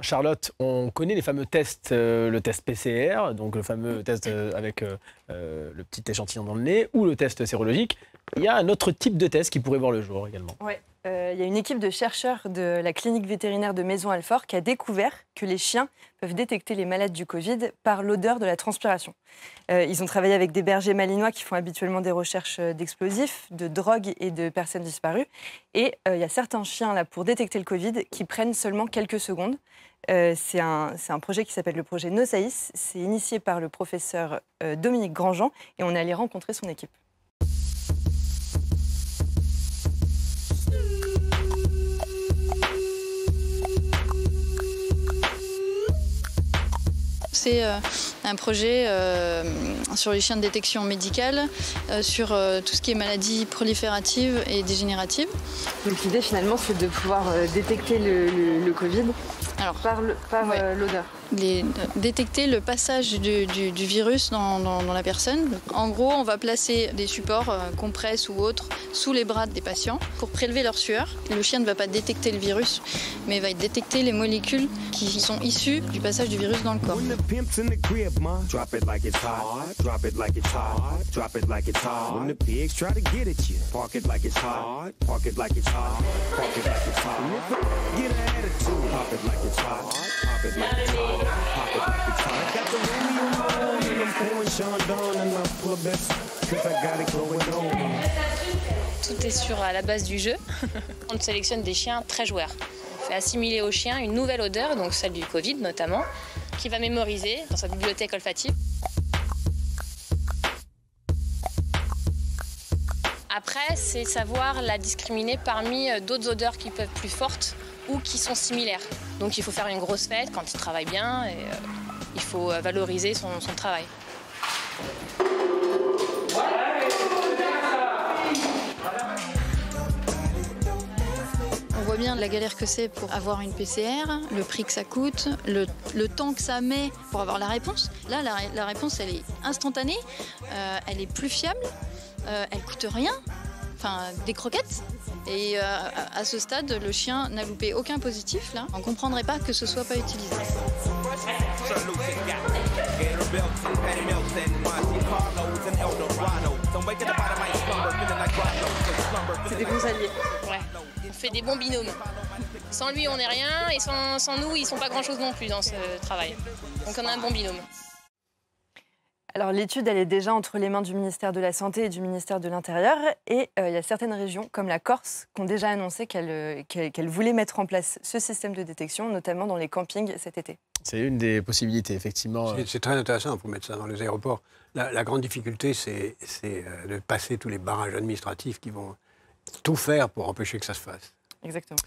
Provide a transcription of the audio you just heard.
Charlotte, on connaît les fameux tests, le test PCR, donc le fameux test avec le petit échantillon dans le nez, ou le test sérologique. Il y a un autre type de test qui pourrait voir le jour également. Ouais. Il y a une équipe de chercheurs de la clinique vétérinaire de Maison-Alfort qui a découvert que les chiens peuvent détecter les malades du Covid par l'odeur de la transpiration. Ils ont travaillé avec des bergers malinois qui font habituellement des recherches d'explosifs, de drogues et de personnes disparues. Et il y a certains chiens, là, pour détecter le Covid, qui prennent seulement quelques secondes. C'est un projet qui s'appelle le projet Nosaïs. C'est initié par le professeur Dominique Grandjean et on est allé rencontrer son équipe. C'est un projet sur les chiens de détection médicale, sur tout ce qui est maladies prolifératives et dégénératives. Donc l'idée finalement c'est de pouvoir détecter le Covid par l'odeur. Détecter le passage du virus dans la personne. En gros, on va placer des supports, compresses ou autres, sous les bras des patients pour prélever leur sueur. Le chien ne va pas détecter le virus, mais va détecter les molécules qui sont issues du passage du virus dans le corps. Tout est à la base du jeu. On sélectionne des chiens très joueurs. On fait assimiler au chien une nouvelle odeur, donc celle du Covid notamment, qu'il va mémoriser dans sa bibliothèque olfative. Après, c'est savoir la discriminer parmi d'autres odeurs qui peuvent être plus fortes ou qui sont similaires. Donc il faut faire une grosse fête quand il travaille bien et il faut valoriser son travail. On voit bien la galère que c'est pour avoir une PCR, le prix que ça coûte, le temps que ça met pour avoir la réponse. Là, la réponse, elle est instantanée, elle est plus fiable, elle coûte rien, enfin des croquettes. Et à ce stade, le chien n'a loupé aucun positif. Là. On ne comprendrait pas que ce ne soit pas utilisé. C'est des bons alliés. Ouais, on fait des bons binômes. Sans lui, on n'est rien, et sans nous, ils ne sont pas grand-chose non plus dans ce travail. Donc on a un bon binôme. Alors l'étude, elle est déjà entre les mains du ministère de la Santé et du ministère de l'Intérieur. Et il y a certaines régions, comme la Corse, qui ont déjà annoncé qu'elles voulaient mettre en place ce système de détection, notamment dans les campings cet été. C'est une des possibilités, effectivement. C'est très intéressant, il faut mettre ça dans les aéroports. La grande difficulté, c'est de passer tous les barrages administratifs qui vont tout faire pour empêcher que ça se fasse. Exactement.